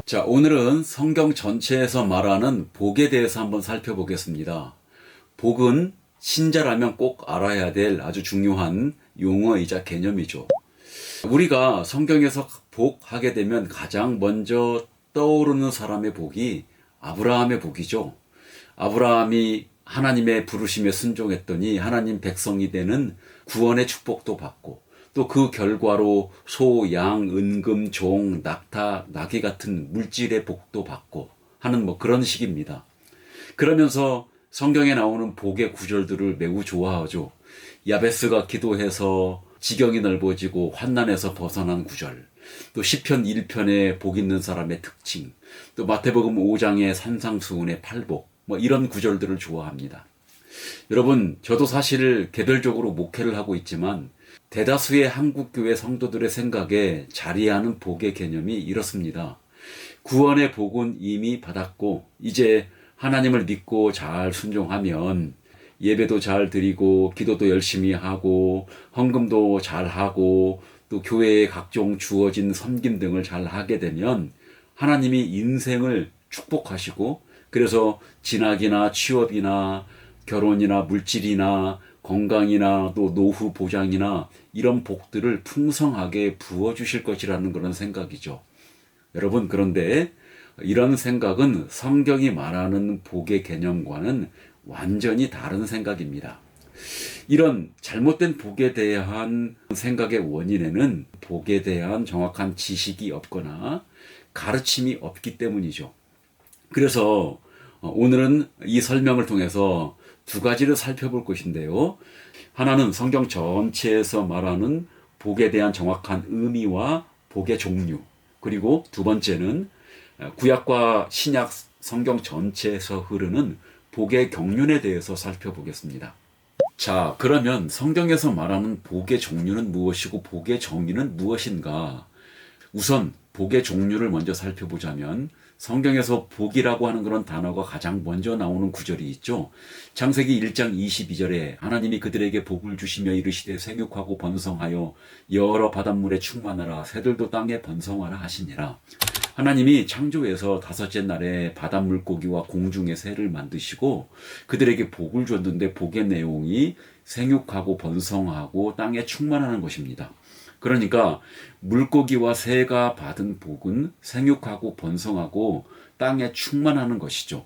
자, 오늘은 성경 전체에서 말하는 복에 대해서 한번 살펴보겠습니다. 복은 신자라면 꼭 알아야 될 아주 중요한 용어이자 개념이죠. 우리가 성경에서 복하게 되면 가장 먼저 떠오르는 사람의 복이 아브라함의 복이죠. 아브라함이 하나님의 부르심에 순종했더니 하나님 백성이 되는 구원의 축복도 받고, 또 그 결과로 소, 양, 은금, 종, 낙타, 나귀 같은 물질의 복도 받고 하는 그런 식입니다. 그러면서 성경에 나오는 복의 구절들을 매우 좋아하죠. 야베스가 기도해서 지경이 넓어지고 환난에서 벗어난 구절, 또 시편 1편에 복 있는 사람의 특징, 또 마태복음 5장의 산상수훈의 팔복, 이런 구절들을 좋아합니다. 여러분, 저도 사실 개별적으로 목회를 하고 있지만 대다수의 한국교회 성도들의 생각에 자리하는 복의 개념이 이렇습니다. 구원의 복은 이미 받았고 이제 하나님을 믿고 잘 순종하면 예배도 잘 드리고 기도도 열심히 하고 헌금도 잘 하고 또 교회에 각종 주어진 섬김 등을 잘 하게 되면 하나님이 인생을 축복하시고, 그래서 진학이나 취업이나 결혼이나 물질이나 건강이나 또 노후 보장이나 이런 복들을 풍성하게 부어주실 것이라는 그런 생각이죠. 여러분, 그런데 이런 생각은 성경이 말하는 복의 개념과는 완전히 다른 생각입니다. 이런 잘못된 복에 대한 생각의 원인에는 복에 대한 정확한 지식이 없거나 가르침이 없기 때문이죠. 그래서 오늘은 이 설명을 통해서 두 가지를 살펴볼 것인데요. 하나는 성경 전체에서 말하는 복에 대한 정확한 의미와 복의 종류, 그리고 두 번째는 구약과 신약 성경 전체에서 흐르는 복의 경륜에 대해서 살펴보겠습니다. 자, 그러면 성경에서 말하는 복의 종류는 무엇이고 복의 정의는 무엇인가? 우선 복의 종류를 먼저 살펴보자면 성경에서 복이라고 하는 그런 단어가 가장 먼저 나오는 구절이 있죠. 창세기 1장 22절에 하나님이 그들에게 복을 주시며 이르시되 생육하고 번성하여 여러 바닷물에 충만하라, 새들도 땅에 번성하라 하시니라. 하나님이 창조에서 다섯째 날에 바닷물고기와 공중의 새를 만드시고 그들에게 복을 줬는데 복의 내용이 생육하고 번성하고 땅에 충만하는 것입니다. 그러니까 물고기와 새가 받은 복은 생육하고 번성하고 땅에 충만하는 것이죠.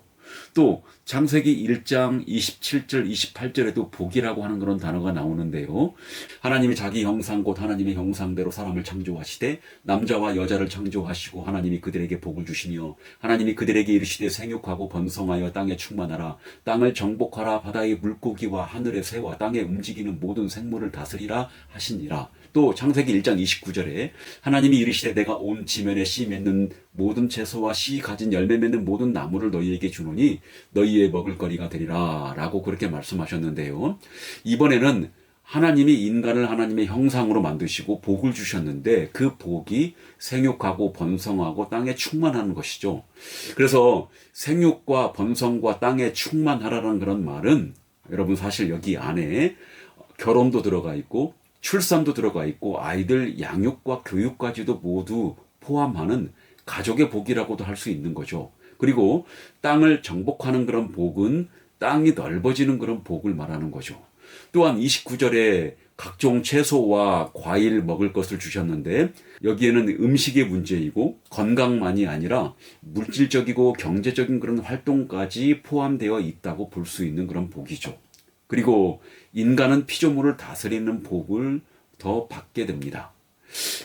또 창세기 1장 27절 28절에도 복이라고 하는 그런 단어가 나오는데요. 하나님이 자기 형상 곧 하나님의 형상대로 사람을 창조하시되 남자와 여자를 창조하시고 하나님이 그들에게 복을 주시며 하나님이 그들에게 이르시되 생육하고 번성하여 땅에 충만하라, 땅을 정복하라, 바다의 물고기와 하늘의 새와 땅에 움직이는 모든 생물을 다스리라 하시니라. 또 창세기 1장 29절에 하나님이 이르시되 내가 온 지면에 씨 맺는 모든 채소와 씨 가진 열매 맺는 모든 나무를 너희에게 주노니 너희의 먹을거리가 되리라 라고 그렇게 말씀하셨는데요. 이번에는 하나님이 인간을 하나님의 형상으로 만드시고 복을 주셨는데 그 복이 생육하고 번성하고 땅에 충만하는 것이죠. 그래서 생육과 번성과 땅에 충만하라는 그런 말은 여러분 사실 여기 안에 결혼도 들어가 있고 출산도 들어가 있고 아이들 양육과 교육까지도 모두 포함하는 가족의 복이라고도 할 수 있는 거죠. 그리고 땅을 정복하는 그런 복은 땅이 넓어지는 그런 복을 말하는 거죠. 또한 29절에 각종 채소와 과일 먹을 것을 주셨는데 여기에는 음식의 문제이고 건강만이 아니라 물질적이고 경제적인 그런 활동까지 포함되어 있다고 볼 수 있는 그런 복이죠. 그리고 인간은 피조물을 다스리는 복을 더 받게 됩니다.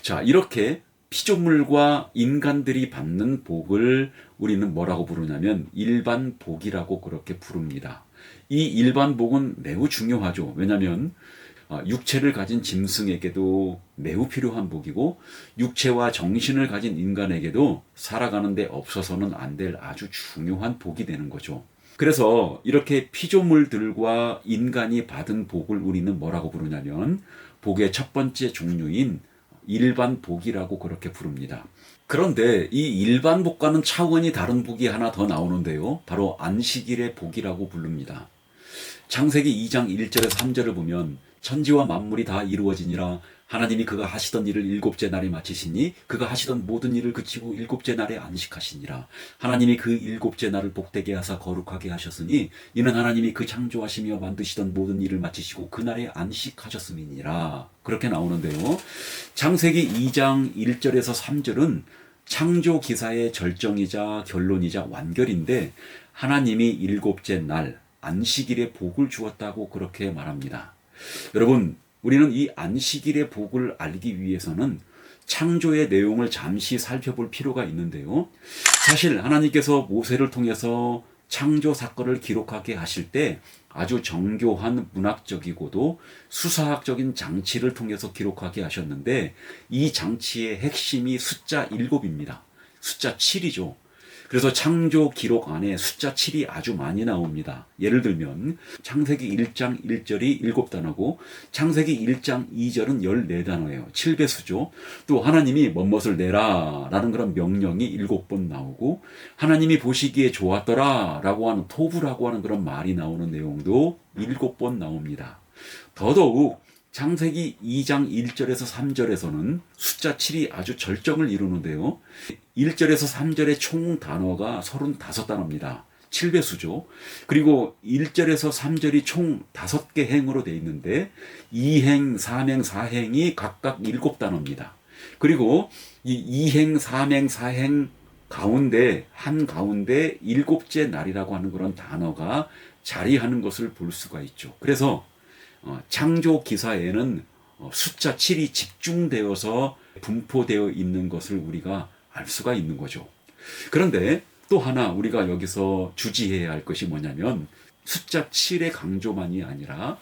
자, 이렇게 피조물과 인간들이 받는 복을 우리는 뭐라고 부르냐면 일반 복이라고 그렇게 부릅니다. 이 일반 복은 매우 중요하죠. 왜냐하면 육체를 가진 짐승에게도 매우 필요한 복이고 육체와 정신을 가진 인간에게도 살아가는 데 없어서는 안 될 아주 중요한 복이 되는 거죠. 그래서 이렇게 피조물들과 인간이 받은 복을 우리는 뭐라고 부르냐면 복의 첫 번째 종류인 일반 복이라고 그렇게 부릅니다. 그런데 이 일반 복과는 차원이 다른 복이 하나 더 나오는데요. 바로 안식일의 복이라고 부릅니다. 창세기 2장 1절에 3절을 보면 천지와 만물이 다 이루어지니라 하나님이 그가 하시던 일을 일곱째 날에 마치시니 그가 하시던 모든 일을 그치고 일곱째 날에 안식하시니라. 하나님이 그 일곱째 날을 복되게 하사 거룩하게 하셨으니 이는 하나님이 그 창조하시며 만드시던 모든 일을 마치시고 그날에 안식하셨음이니라. 그렇게 나오는데요. 창세기 2장 1절에서 3절은 창조 기사의 절정이자 결론이자 완결인데 하나님이 일곱째 날 안식일에 복을 주었다고 그렇게 말합니다. 여러분, 우리는 이 안식일의 복을 알기 위해서는 창조의 내용을 잠시 살펴볼 필요가 있는데요. 사실 하나님께서 모세를 통해서 창조 사건을 기록하게 하실 때 아주 정교한 문학적이고도 수사학적인 장치를 통해서 기록하게 하셨는데 이 장치의 핵심이 숫자 7입니다. 숫자 7이죠. 그래서 창조 기록 안에 숫자 7이 아주 많이 나옵니다. 예를 들면 창세기 1장 1절이 7단어고 창세기 1장 2절은 14단어예요. 7배수죠. 또 하나님이 뭐뭇을 내라 라는 그런 명령이 7번 나오고 하나님이 보시기에 좋았더라 라고 하는 토부라고 하는 그런 말이 나오는 내용도 7번 나옵니다. 더더욱 창세기 2장 1절에서 3절에서는 숫자 7이 아주 절정을 이루는데요. 1절에서 3절의 총 단어가 35단어입니다. 7배수죠. 그리고 1절에서 3절이 총 5개 행으로 되어 있는데 2행, 3행, 4행이 각각 7단어입니다. 그리고 이 2행, 3행, 4행 가운데 한가운데 일곱째 날이라고 하는 그런 단어가 자리하는 것을 볼 수가 있죠. 그래서 창조 기사에는 숫자 7이 집중되어서 분포되어 있는 것을 우리가 알 수가 있는 거죠. 그런데 또 하나 우리가 여기서 주지해야 할 것이 뭐냐면 숫자 7의 강조만이 아니라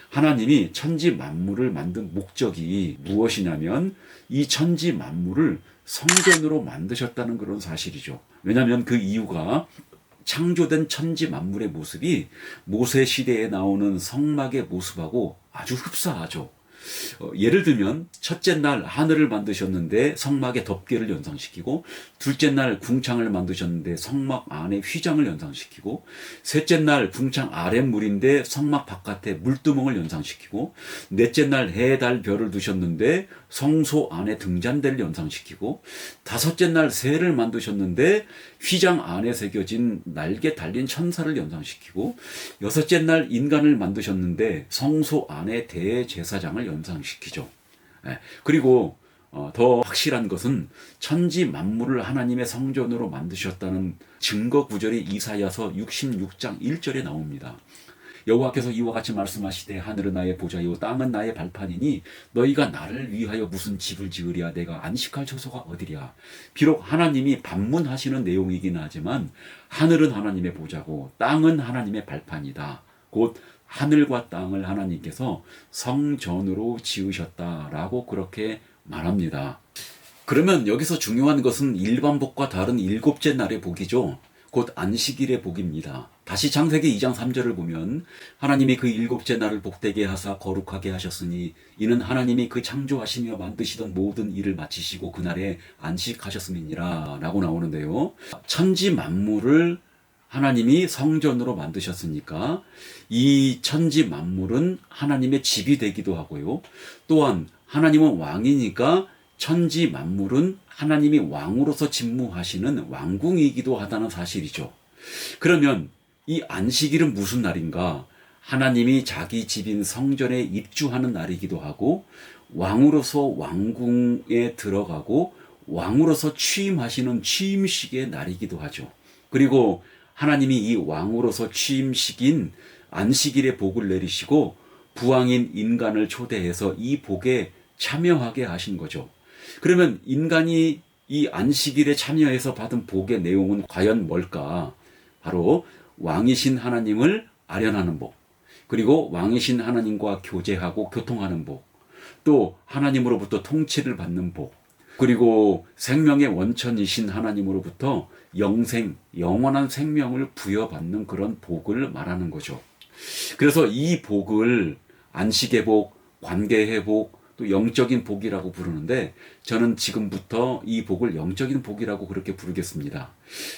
하나님이 천지 만물을 만든 목적이 무엇이냐면 이 천지 만물을 성전으로 만드셨다는 그런 사실이죠. 왜냐하면 그 이유가 창조된 천지 만물의 모습이 모세 시대에 나오는 성막의 모습하고 아주 흡사하죠. 예를 들면 첫째 날 하늘을 만드셨는데 성막에 덮개를 연상시키고 둘째 날 궁창을 만드셨는데 성막 안에 휘장을 연상시키고 셋째 날 궁창 아랫물인데 성막 바깥에 물두멍을 연상시키고 넷째 날 해, 달, 별을 두셨는데 성소 안에 등잔대를 연상시키고 다섯째 날 새를 만드셨는데 휘장 안에 새겨진 날개 달린 천사를 연상시키고 여섯째 날 인간을 만드셨는데 성소 안에 대제사장을 연상시키죠. 그리고 더 확실한 것은 천지 만물을 하나님의 성전으로 만드셨다는 증거 구절이 이사야서 66장 1절에 나옵니다. 여호와께서 이와 같이 말씀하시되 하늘은 나의 보좌요 땅은 나의 발판이니 너희가 나를 위하여 무슨 집을 지으랴 내가 안식할 처소가 어디랴. 비록 하나님이 반문하시는 내용이긴 하지만 하늘은 하나님의 보좌고 땅은 하나님의 발판이다. 곧 하늘과 땅을 하나님께서 성전으로 지으셨다라고 그렇게 말합니다. 그러면 여기서 중요한 것은 일반 복과 다른 일곱째 날의 복이죠. 곧 안식일의 복입니다. 다시 창세기 2장 3절을 보면 하나님이 그 일곱째 날을 복되게 하사 거룩하게 하셨으니 이는 하나님이 그 창조하시며 만드시던 모든 일을 마치시고 그날에 안식하셨음이니라 라고 나오는데요. 천지 만물을 하나님이 성전으로 만드셨으니까 이 천지 만물은 하나님의 집이 되기도 하고요. 또한 하나님은 왕이니까 천지 만물은 하나님이 왕으로서 집무하시는 왕궁이기도 하다는 사실이죠. 그러면 이 안식일은 무슨 날인가? 하나님이 자기 집인 성전에 입주하는 날이기도 하고 왕으로서 왕궁에 들어가고 왕으로서 취임하시는 취임식의 날이기도 하죠. 그리고 하나님이 이 왕으로서 취임식인 안식일에 복을 내리시고 부왕인 인간을 초대해서 이 복에 참여하게 하신 거죠. 그러면 인간이 이 안식일에 참여해서 받은 복의 내용은 과연 뭘까? 바로 왕이신 하나님을 아련하는 복, 그리고 왕이신 하나님과 교제하고 교통하는 복, 또 하나님으로부터 통치를 받는 복, 그리고 생명의 원천이신 하나님으로부터 영생, 영원한 생명을 부여받는 그런 복을 말하는 거죠. 그래서 이 복을 안식의 복, 관계의 복, 또 영적인 복이라고 부르는데 저는 지금부터 이 복을 영적인 복이라고 그렇게 부르겠습니다.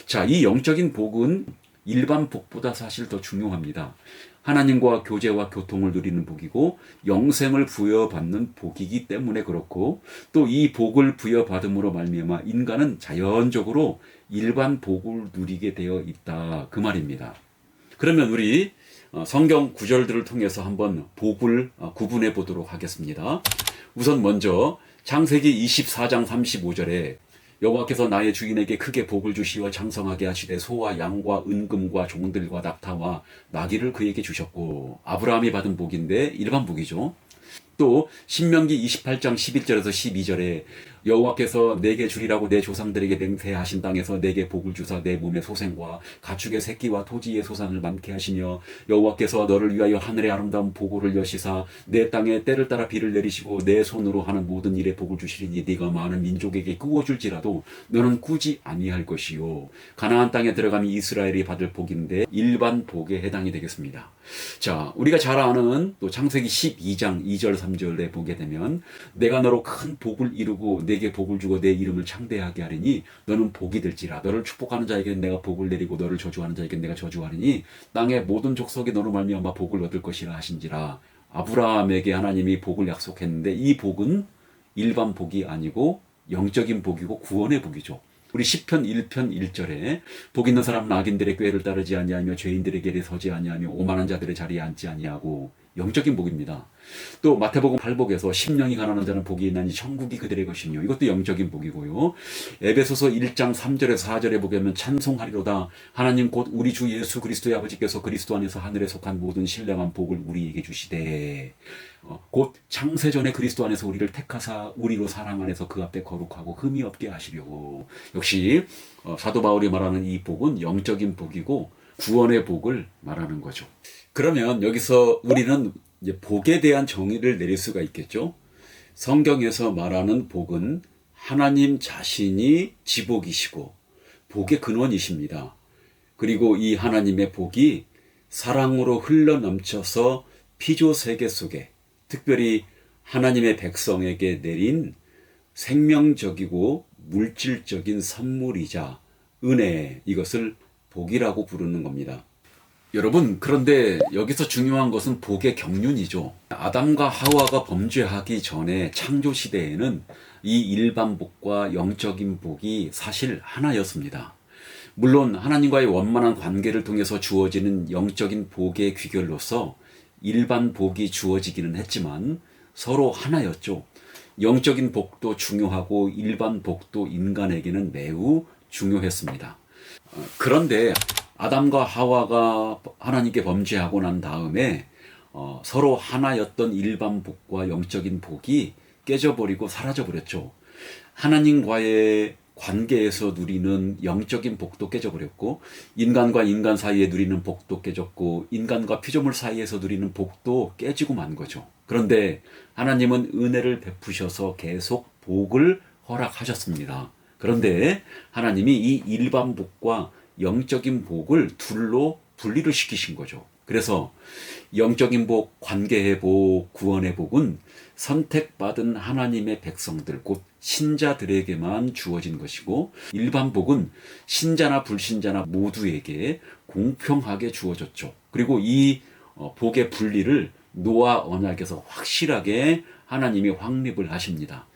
자, 이 영적인 복은 일반 복보다 사실 더 중요합니다. 하나님과 교제와 교통을 누리는 복이고 영생을 부여받는 복이기 때문에 그렇고, 또 이 복을 부여받음으로 말미암아 인간은 자연적으로 일반 복을 누리게 되어 있다, 그 말입니다. 그러면 우리 성경 구절들을 통해서 한번 복을 구분해 보도록 하겠습니다. 우선 먼저 창세기 24장 35절에 여호와께서 나의 주인에게 크게 복을 주시어 장성하게 하시되 소와 양과 은금과 종들과 낙타와 나귀를 그에게 주셨고, 아브라함이 받은 복인데 일반 복이죠. 또 신명기 28장 11절에서 12절에 여호와께서 내게 주리라고 내 조상들에게 맹세하신 땅에서 내게 복을 주사 내 몸의 소생과 가축의 새끼와 토지의 소산을 많게 하시며, 여호와께서 너를 위하여 하늘의 아름다운 보고를 여시사 내 땅에 때를 따라 비를 내리시고 내 손으로 하는 모든 일에 복을 주시리니 네가 많은 민족에게 꾸어줄지라도 너는 꾸지 아니할 것이요. 가나안 땅에 들어가면 이스라엘이 받을 복인데 일반 복에 해당이 되겠습니다. 자, 우리가 잘 아는 또 창세기 12장 2절 3절에 보게 되면 내가 너로 큰 복을 이루고 내게 복을 주고 내 이름을 창대하게 하리니 너는 복이 될지라. 너를 축복하는 자에게는 내가 복을 내리고 너를 저주하는 자에게는 내가 저주하리니 땅의 모든 족속이 너로 말미암아 복을 얻을 것이라 하신지라. 아브라함에게 하나님이 복을 약속했는데 이 복은 일반 복이 아니고 영적인 복이고 구원의 복이죠. 우리 시편 1편 1절에 복 있는 사람은 악인들의 꾀를 따르지 아니하며 죄인들의 길에 서지 아니하며 오만한 자들의 자리에 앉지 아니하고, 영적인 복입니다. 또 마태복음 8복에서 심령이 가난한 자는 복이 있나니 천국이 그들의 것이며, 이것도 영적인 복이고요. 에베소서 1장 3절에서 4절에 보면 찬송하리로다 하나님 곧 우리 주 예수 그리스도의 아버지께서 그리스도 안에서 하늘에 속한 모든 신령한 복을 우리에게 주시되, 곧 창세전에 그리스도 안에서 우리를 택하사 우리로 사랑 안에서 그 앞에 거룩하고 흠이 없게 하시려고. 역시 사도 바울이 말하는 이 복은 영적인 복이고 구원의 복을 말하는 거죠. 그러면 여기서 우리는 이제 복에 대한 정의를 내릴 수가 있겠죠. 성경에서 말하는 복은 하나님 자신이 지복이시고 복의 근원이십니다. 그리고 이 하나님의 복이 사랑으로 흘러넘쳐서 피조 세계 속에, 특별히 하나님의 백성에게 내린 생명적이고 물질적인 선물이자 은혜, 이것을 복이라고 부르는 겁니다. 여러분, 그런데 여기서 중요한 것은 복의 경륜이죠. 아담과 하와가 범죄하기 전에 창조 시대에는 이 일반 복과 영적인 복이 사실 하나였습니다. 물론 하나님과의 원만한 관계를 통해서 주어지는 영적인 복의 귀결로서 일반 복이 주어지기는 했지만 서로 하나였죠. 영적인 복도 중요하고 일반 복도 인간에게는 매우 중요했습니다. 그런데 아담과 하와가 하나님께 범죄하고 난 다음에 서로 하나였던 일반 복과 영적인 복이 깨져버리고 사라져버렸죠. 하나님과의 관계에서 누리는 영적인 복도 깨져버렸고, 인간과 인간 사이에 누리는 복도 깨졌고, 인간과 피조물 사이에서 누리는 복도 깨지고 만 거죠. 그런데 하나님은 은혜를 베푸셔서 계속 복을 허락하셨습니다. 그런데 하나님이 이 일반 복과 영적인 복을 둘로 분리를 시키신 거죠. 그래서 영적인 복, 관계의 복, 구원의 복은 선택받은 하나님의 백성들, 곧 신자들에게만 주어진 것이고, 일반 복은 신자나 불신자나 모두에게 공평하게 주어졌죠. 그리고 이 복의 분리를 노아 언약에서 확실하게 하나님이 확립을 하십니다.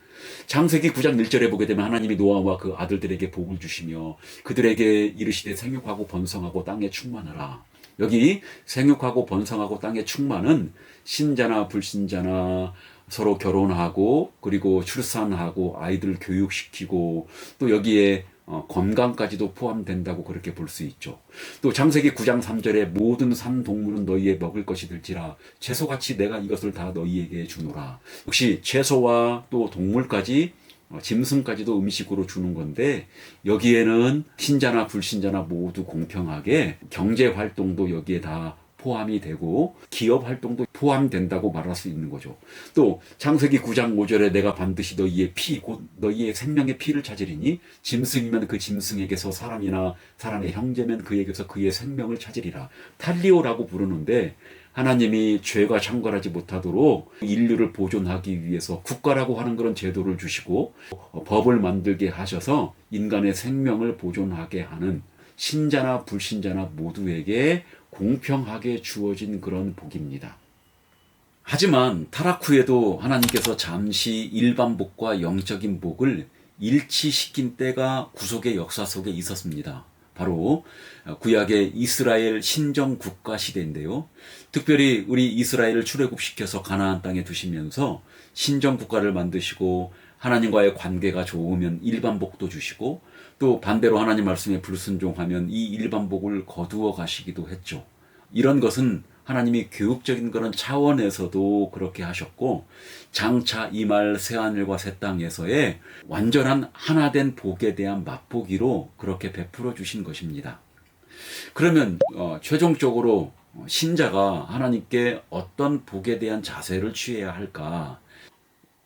창세기 9장 1절에 보게 되면 하나님이 노아와 그 아들들에게 복을 주시며 그들에게 이르시되 생육하고 번성하고 땅에 충만하라. 여기 생육하고 번성하고 땅에 충만은 신자나 불신자나 서로 결혼하고 그리고 출산하고 아이들 교육시키고 또 여기에 건강까지도 포함된다고 그렇게 볼 수 있죠. 또 창세기 9장 3절에 모든 산 동물은 너희의 먹을 것이 될지라 채소같이 내가 이것을 다 너희에게 주노라. 역시 채소와 또 동물까지 짐승까지도 음식으로 주는 건데, 여기에는 신자나 불신자나 모두 공평하게 경제 활동도 여기에 다 포함이 되고 기업 활동도 포함된다고 말할 수 있는 거죠. 또 창세기 9장 5절에 내가 반드시 너희의 피, 곧 너희의 생명의 피를 찾으리니 짐승이면 그 짐승에게서 사람이나 사람의 형제면 그에게서 그의 생명을 찾으리라. 탈리오라고 부르는데, 하나님이 죄가 창궐하지 못하도록 인류를 보존하기 위해서 국가라고 하는 그런 제도를 주시고 법을 만들게 하셔서 인간의 생명을 보존하게 하는 신자나 불신자나 모두에게 공평하게 주어진 그런 복입니다. 하지만 타락 후에도 하나님께서 잠시 일반 복과 영적인 복을 일치시킨 때가 구속의 역사 속에 있었습니다. 바로 구약의 이스라엘 신정 국가 시대인데요. 특별히 우리 이스라엘을 출애굽시켜서 가나안 땅에 두시면서 신정 국가를 만드시고 하나님과의 관계가 좋으면 일반 복도 주시고 또 반대로 하나님 말씀에 불순종하면 이 일반 복을 거두어 가시기도 했죠. 이런 것은 하나님이 교육적인 그런 차원에서도 그렇게 하셨고 장차 임할 새하늘과 새 땅에서의 완전한 하나된 복에 대한 맛보기로 그렇게 베풀어 주신 것입니다. 그러면 최종적으로 신자가 하나님께 어떤 복에 대한 자세를 취해야 할까?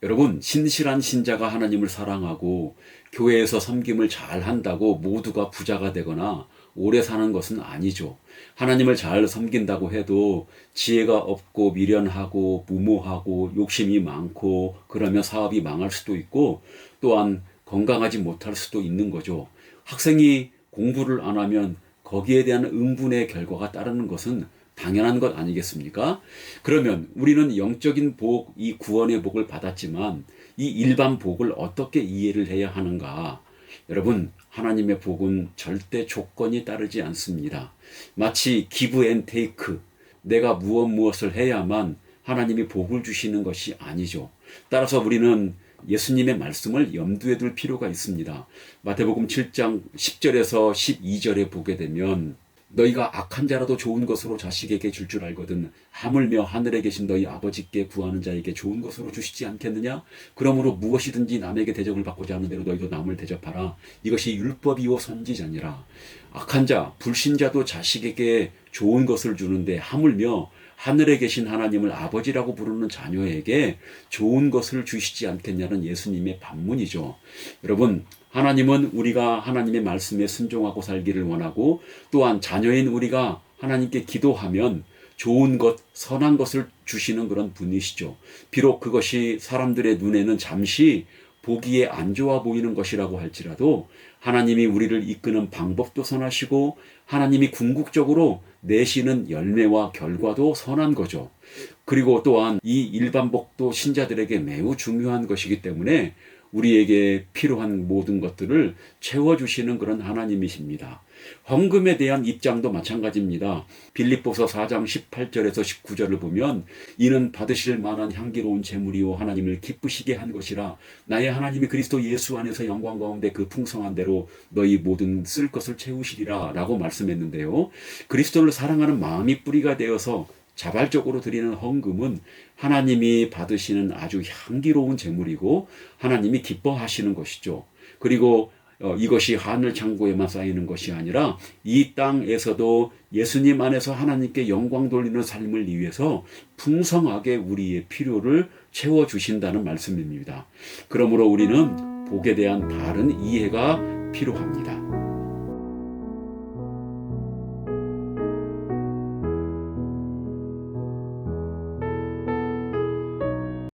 여러분, 신실한 신자가 하나님을 사랑하고 교회에서 섬김을 잘 한다고 모두가 부자가 되거나 오래 사는 것은 아니죠. 하나님을 잘 섬긴다고 해도 지혜가 없고 미련하고 무모하고 욕심이 많고 그러면 사업이 망할 수도 있고 또한 건강하지 못할 수도 있는 거죠. 학생이 공부를 안 하면 거기에 대한 응분의 결과가 따르는 것은 당연한 것 아니겠습니까? 그러면 우리는 영적인 복, 이 구원의 복을 받았지만 이 일반 복을 어떻게 이해를 해야 하는가? 여러분, 하나님의 복은 절대 조건이 따르지 않습니다. 마치 기브 앤 테이크, 내가 무엇을 해야만 하나님이 복을 주시는 것이 아니죠. 따라서 우리는 예수님의 말씀을 염두에 둘 필요가 있습니다. 마태복음 7장 10절에서 12절에 보게 되면 너희가 악한 자라도 좋은 것으로 자식에게 줄 줄 알거든 하물며 하늘에 계신 너희 아버지께 구하는 자에게 좋은 것으로 주시지 않겠느냐? 그러므로 무엇이든지 남에게 대접을 받고자 하는 대로 너희도 남을 대접하라. 이것이 율법이요 선지자니라. 악한 자, 불신자도 자식에게 좋은 것을 주는데 하물며 하늘에 계신 하나님을 아버지라고 부르는 자녀에게 좋은 것을 주시지 않겠냐는 예수님의 반문이죠. 여러분, 하나님은 우리가 하나님의 말씀에 순종하고 살기를 원하고 또한 자녀인 우리가 하나님께 기도하면 좋은 것, 선한 것을 주시는 그런 분이시죠. 비록 그것이 사람들의 눈에는 잠시 보기에 안 좋아 보이는 것이라고 할지라도 하나님이 우리를 이끄는 방법도 선하시고 하나님이 궁극적으로 내시는 열매와 결과도 선한 거죠. 그리고 또한 이 일반복도 신자들에게 매우 중요한 것이기 때문에 우리에게 필요한 모든 것들을 채워주시는 그런 하나님이십니다. 헌금에 대한 입장도 마찬가지입니다. 빌립보서 4장 18절에서 19절을 보면 이는 받으실 만한 향기로운 제물이요 하나님을 기쁘시게 한 것이라 나의 하나님이 그리스도 예수 안에서 영광 가운데 그 풍성한 대로 너희 모든 쓸 것을 채우시리라 라고 말씀했는데요. 그리스도를 사랑하는 마음이 뿌리가 되어서 자발적으로 드리는 헌금은 하나님이 받으시는 아주 향기로운 제물이고 하나님이 기뻐하시는 것이죠. 그리고 이것이 하늘 창고에만 쌓이는 것이 아니라 이 땅에서도 예수님 안에서 하나님께 영광 돌리는 삶을 위해서 풍성하게 우리의 필요를 채워주신다는 말씀입니다. 그러므로 우리는 복에 대한 바른 이해가 필요합니다.